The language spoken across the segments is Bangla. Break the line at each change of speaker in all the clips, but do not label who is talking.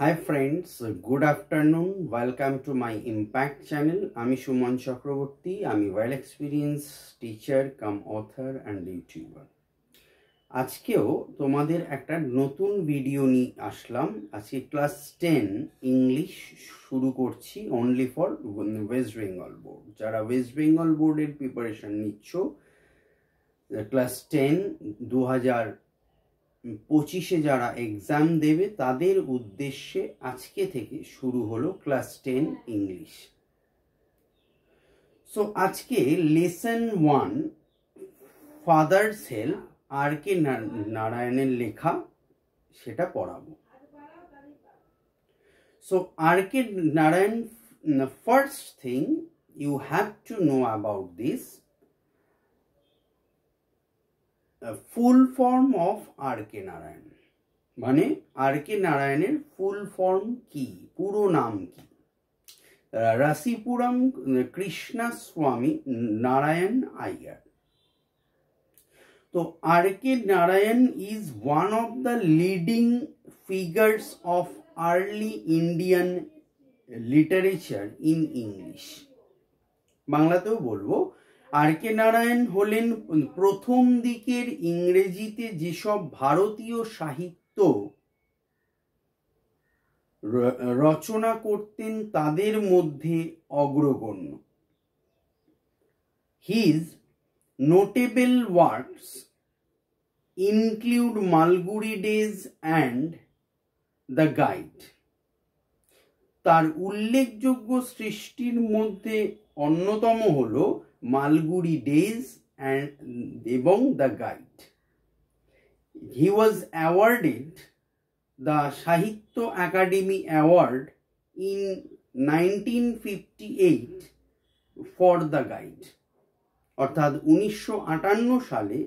Hi friends, good afternoon. Welcome to my Impact channel. আমি সুমন চক্রবর্তী, আমি well experienced teacher come author and YouTuber. আজকেও তোমাদের একটা নতুন ভিডিও নিয়ে আসলাম। আজকে ক্লাস 10 ইংলিশ শুরু করছি only for West Bengal board. যারা West Bengal board-এর প্রিপারেশন নিচ্ছ, ক্লাস 10 2025 যারা এক্সাম দেবে তাদের উদ্দেশ্যে আজকে থেকে শুরু হলো ক্লাস 10 ইংলিশ। সো আজকে lesson 1 fathers help R K নারায়ণের লেখা সেটা পড়াবো। So R K Narayan, first thing you have to know about this full form of R K Narayan, মানে আর কে নারায়ণের ফুল ফর্ম কি, পুরো নাম কি? রাসিপুরম কৃষ্ণস্বামী নারায়ণ আইয়ার। তো R K Narayan is one of the leading figures of early Indian literature in English. বাংলাতেও বলবো, আর কে নারায়ণ হলেন প্রথম দিকের ইংরেজিতে যেসব ভারতীয় সাহিত্য রচনা করতেন তাদের মধ্যে অগ্রগণ্য। His notable works include Malgudi days and the guide. তার উল্লেখযোগ্য সৃষ্টির মধ্যে অন্যতম হলো মালগুড়ি ডেজ এবং the guide. He was awarded the Sahitya Akademi award in 1958 for the guide, অর্থাৎ 1958 সালে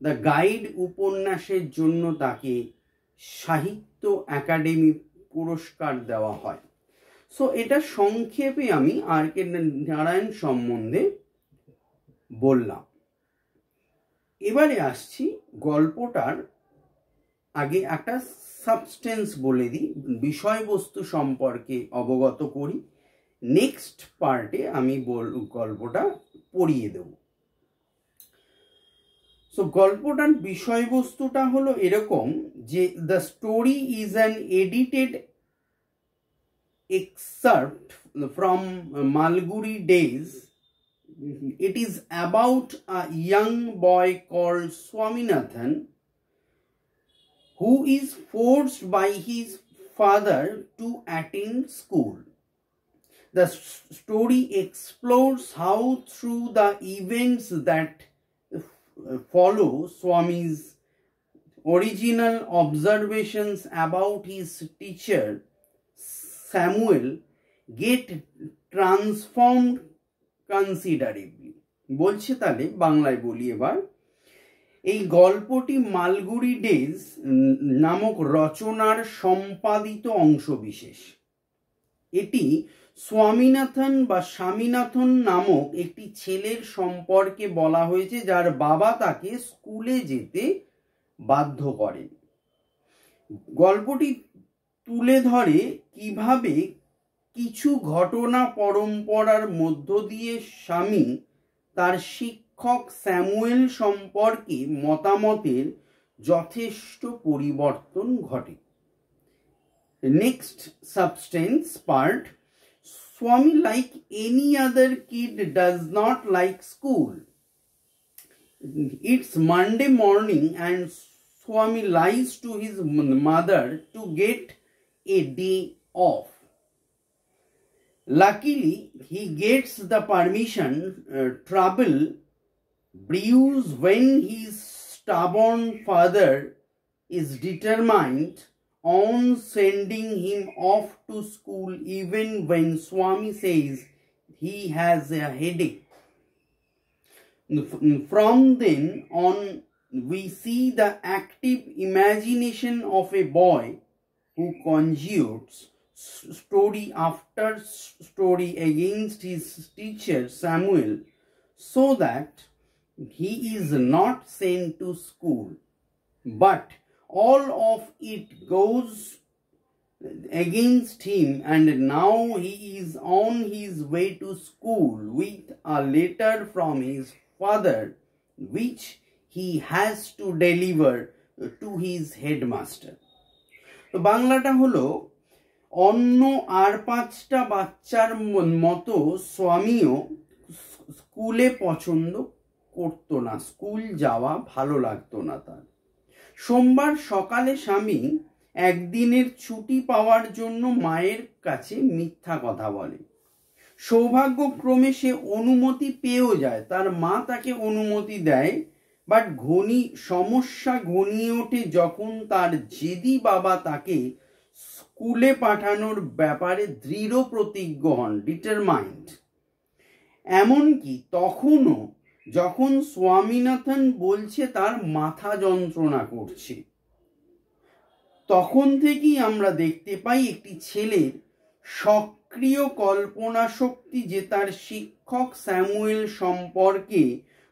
দ্য গাইড উপন্যাসের জন্য তাকে সাহিত্য একাডেমি পুরস্কার দেওয়া হয়। সো এটা সংক্ষেপে আমি আর কে নারায়ণ সম্বন্ধে বললাম। এবারে আসছি গল্পটার আগে একটা সাবস্টেন্স বলে দিই, বিষয়বস্তু সম্পর্কে অবগত করি। নেক্সট পার্টে আমি গল্পটা পড়িয়ে দেব। সো গল্পটার বিষয়বস্তুটা হলো এরকম যে the story is an edited excerpt from Malguri Days. It is about a young boy called Swaminathan who is forced by his father to attend school. The story explores how through the events that follow Swami's original observations about his teacher Samuel get transformed considerably. বলছে তাহলে বাংলায় বলি এবার। এই গল্পটি মালগুড়ি ডেজ নামক রচনার সম্পাদিত অংশবিশেষ। এটি স্বামীনাথন বা স্বামীনাথন নামক একটি ছেলের সম্পর্কে বলা হয়েছে, যার বাবা তাকে স্কুলে যেতে বাধ্য করেন। গল্পটি তুলে ধরে কিভাবে কিছু ঘটনা পরম্পরার মধ্য দিয়ে স্বামী তার শিক্ষক স্যামুয়েল সম্পর্কে মতামতের যথেষ্ট পরিবর্তন ঘটে। Next substance part. Swami, like any other kid, does not like school. It's Monday morning and Swami lies to his mother to get a day off. Luckily, he gets the permission. Trouble brews when his stubborn father is determined on sending him off to school even when Swami says he has a headache. From then on, we see the active imagination of a boy who conjures story after story against his teacher Samuel so that he is not sent to school, but all of it goes against him, and now he is on his way to school with a letter from his father which he has to deliver to his headmaster. তো বাংলাটা হলো, অন্য আর 5টা বাচ্চার মতো স্বামীও স্কুলে পছন্দ করতো না, স্কুল যাওয়া ভালো লাগতো না তার। সোমবার সকালে স্বামী একদিনের ছুটি পাওয়ার জন্য মায়ের কাছে মিথ্যা কথা বলে। সৌভাগ্যক্রমে সে অনুমতি পেয়েও যায়, তার মা তাকে অনুমতি দেয়। বাট সমস্যা ঘনিয়ে ওঠে যখন তার জেদি বাবা তাকে স্কুলে পাঠানোর ব্যাপারে দৃঢ় প্রতিজ্ঞ হন, ডিটারমাইন্ড। এমনকি তখনও যখন স্বামীনাথন বলছে তার মাথা যন্ত্রণা করছে। তখন থেকেই আমরা দেখতে পাই একটি ছেলের সক্রিয় কল্পনা শক্তি, যে তার শিক্ষক স্যামুয়েল সম্পর্কে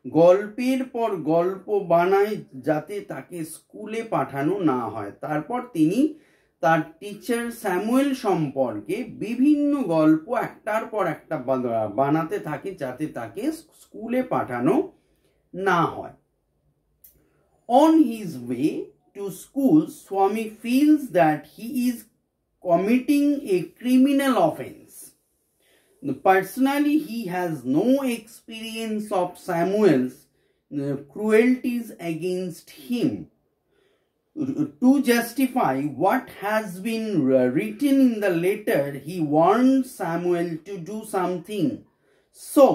গল্পের পর গল্প বানায় যাতে তাকে স্কুলে পাঠানো না হয়। তারপর তিনি তার টিচার স্যামুয়েল সম্পর্কে বিভিন্ন গল্প একটার পর একটা বানাতে থাকে যাতে তাকে স্কুলে পাঠানো না হয়। On his way to school, Swami feels that he is committing a criminal offense. Personally, he has no experience of Samuel's cruelties against him. To justify what has been written in the letter, he warned Samuel to do something. So,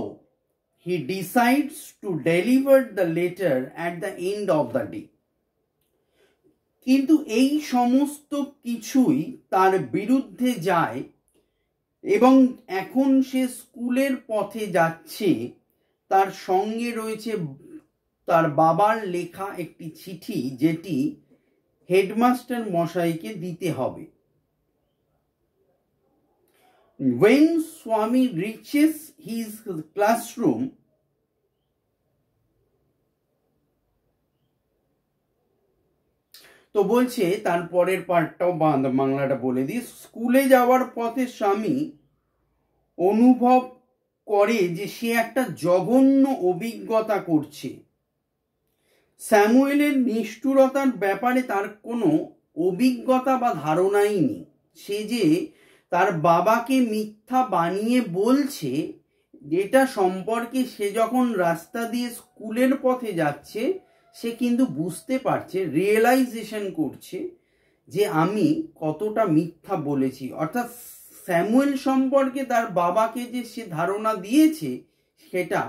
he decides to deliver the letter at the end of the day. কিন্তু এই সমস্ত কিছুই তার বিরুদ্ধে যায় এবং এখন সে স্কুলের পথে যাচ্ছে। তার সঙ্গে রয়েছে তার বাবার লেখা একটি চিঠি, যেটি হেডমাস্টার মশাইকে দিতে হবে। When Swami reaches his classroom, তো বলছে, তার পরের পার্টটাও বাংলাটা বলে দিই। স্কুলে যাওয়ার পথে স্বামী অনুভব করে যে সে একটা জঘন্য অভিজ্ঞতা করছে। স্যামুয়েলের নিষ্ঠুরতার ব্যাপারে তার কোনো অভিজ্ঞতা বা ধারণাই নেই। সে যে তার বাবাকে মিথ্যা বানিয়ে বলছে, যেটা সম্পর্কে সে যখন রাস্তা দিয়ে স্কুলের পথে যাচ্ছে সে কিন্তু বুঝতে পারছে, রিয়েলাইজেশন করছে যে আমি কতটা মিথ্যা বলেছি। অর্থাৎ স্যামুয়েল সম্পর্কে তার বাবাকে যে সে ধারণা দিয়েছে সেটা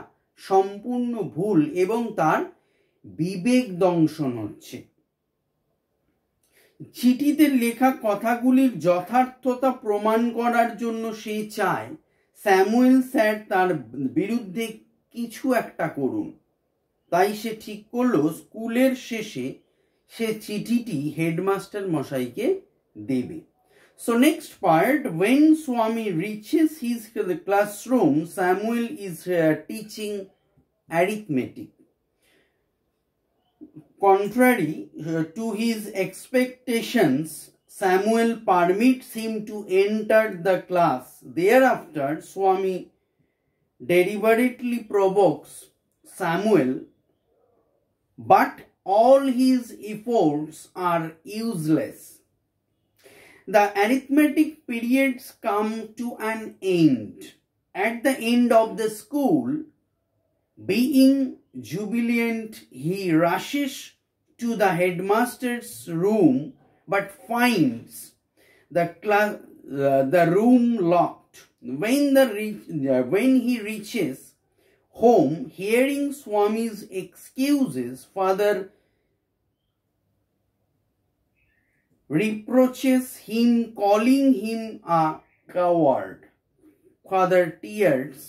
সম্পূর্ণ ভুল এবং তার বিবেক দংশন হচ্ছে। চিঠিতে লেখা কথাগুলির যথার্থতা প্রমাণ করার জন্য সে চায় স্যামুয়েল স্যার তার বিরুদ্ধে কিছু একটা করুন। তাই সে ঠিক করলো স্কুলের শেষে সে চিঠিটি হেডমাস্টার মশাইকে দেবে। So next part, when Swami reaches his classroom, Samuel is teaching arithmetic. Contrary to his expectations, Samuel permits him to enter the class. Thereafter, Swami deliberately provokes Samuel, but all his efforts are useless. The arithmetic periods come to an end. At the end of the school, being jubilant, he rushes to the headmaster's room but finds the room locked. When he reaches home, hearing Swami's excuses, father reproaches him, calling him a coward. Father tears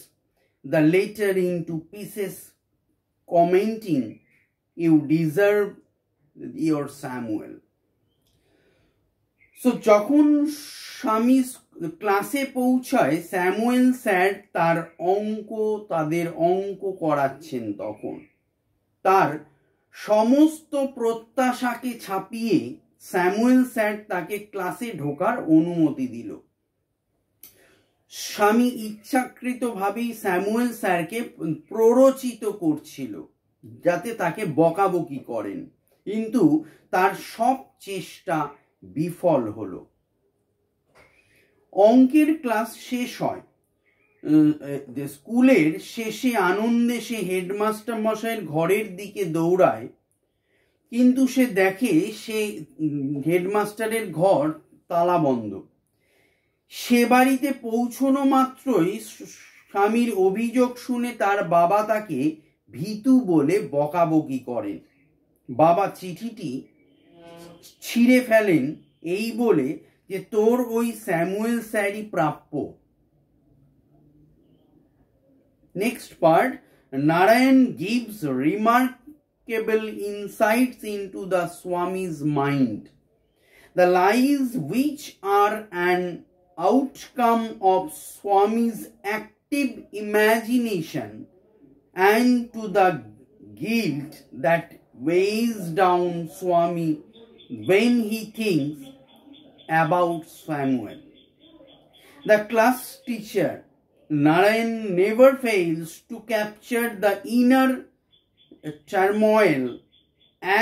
the letter into pieces, commenting, "You deserve your Samuel." So, যখন স্বামী ক্লাসে পৌঁছায়, স্যামুয়েল স্যার তাদের অঙ্ক করাচ্ছেন। তখন তার সমস্ত প্রত্যাশাকে ছাপিয়ে স্যামুয়েল স্যার তাকে ক্লাসে ঢোকার অনুমতি দিল। স্বামী ইচ্ছাকৃতভাবেই স্যামুয়েল স্যারকে প্ররোচিত করছিল যাতে তাকে বকাবকি করেন, কিন্তু তার সব চেষ্টা বিফল হলো। অঙ্কের ক্লাস শেষ হয়। স্কুলের শেষে আনন্দে সে হেডমাস্টার মশাইয়ের ঘরের দিকে দৌড়ায়, কিন্তু সে দেখে সে হেডমাস্টারের ঘর তালাবন্ধ। সে বাড়িতে পৌঁছনো মাত্রই স্বামীর অভিযোগ শুনে তার বাবা তাকে ভীতু বলে বকাবকি করেন। বাবা চিঠিটি ছিঁড়ে ফেলেন এই বলে যে তোর ওই স্যামুয়েল স্যারই প্রাপ্য। Next part, Narayan gives remarkable insights into the Swami's mind. The lies which are an outcome of Swami's active imagination and to the guilt that weighs down Swami when he thinks about Samuel. The class teacher Narayan never fails to capture the inner turmoil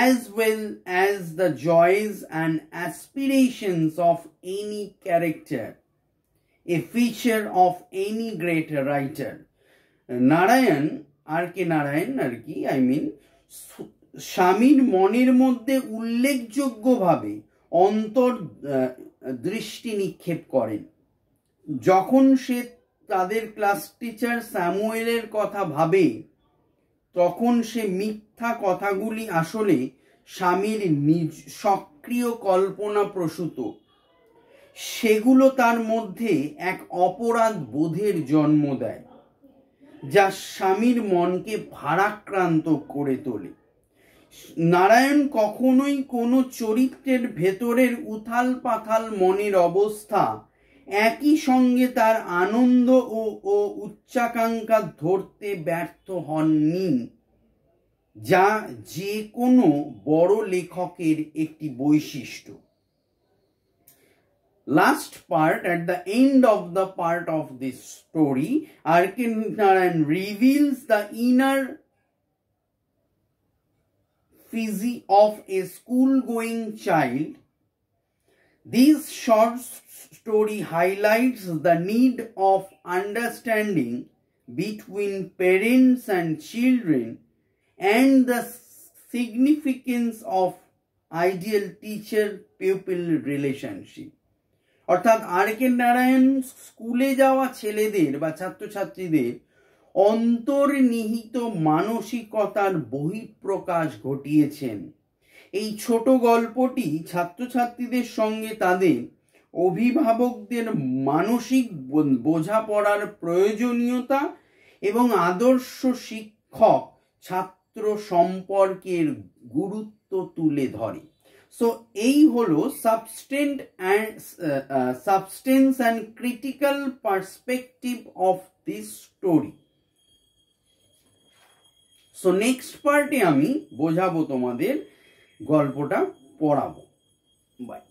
as well as the joys and aspirations of any character, a feature of any great writer. Narayan, R.K. Narayan স্বামীর মনের মধ্যে উল্লেখযোগ্যভাবে অন্তর দৃষ্টি নিক্ষেপ করেন। যখন সে তাদের ক্লাস টিচার স্যামুয়েলের কথা ভাবে, তখন সে মিথ্যা কথাগুলি আসলে স্বামীর সক্রিয় কল্পনা প্রসূত। সেগুলো তার মধ্যে এক অপরাধ বোধের জন্ম দেয়, যা স্বামীর মনকে ভারাক্রান্ত করে তোলে। নারায়ণ কখনোই কোনো চরিত্রের ভেতরের উথাল পাথাল মনের অবস্থা একই সঙ্গে তার আনন্দ ও উচ্চাকাঙ্ক্ষা ধরতে ব্যর্থ হননি, যা যে কোনো বড় লেখকের একটি বৈশিষ্ট্য। Last part, at the end of the part of this story, R.K. Narayan reveals the inner physique of a school-going child. This short story highlights the need of understanding between parents and children and the significance of ideal teacher-pupil relationship. অর্থাৎ আর.কে. নারায়ণ স্কুলে যাওয়া ছেলেদের বা ছাত্রছাত্রীদের অন্তর্নিহিত মানসিকতার বহিঃপ্রকাশ ঘটিয়েছেন। এই ছোট গল্পটি ছাত্রছাত্রীদের সঙ্গে তাদের অভিভাবকদের মানসিক বোঝাপড়ার প্রয়োজনীয়তা এবং আদর্শ শিক্ষক ছাত্র সম্পর্কের গুরুত্ব তুলে ধরে। সো এই হলো substance and critical perspective of this story. So next পার্টে আমি বোঝাবো তোমাদের, গল্পটা পড়াবো। বাই।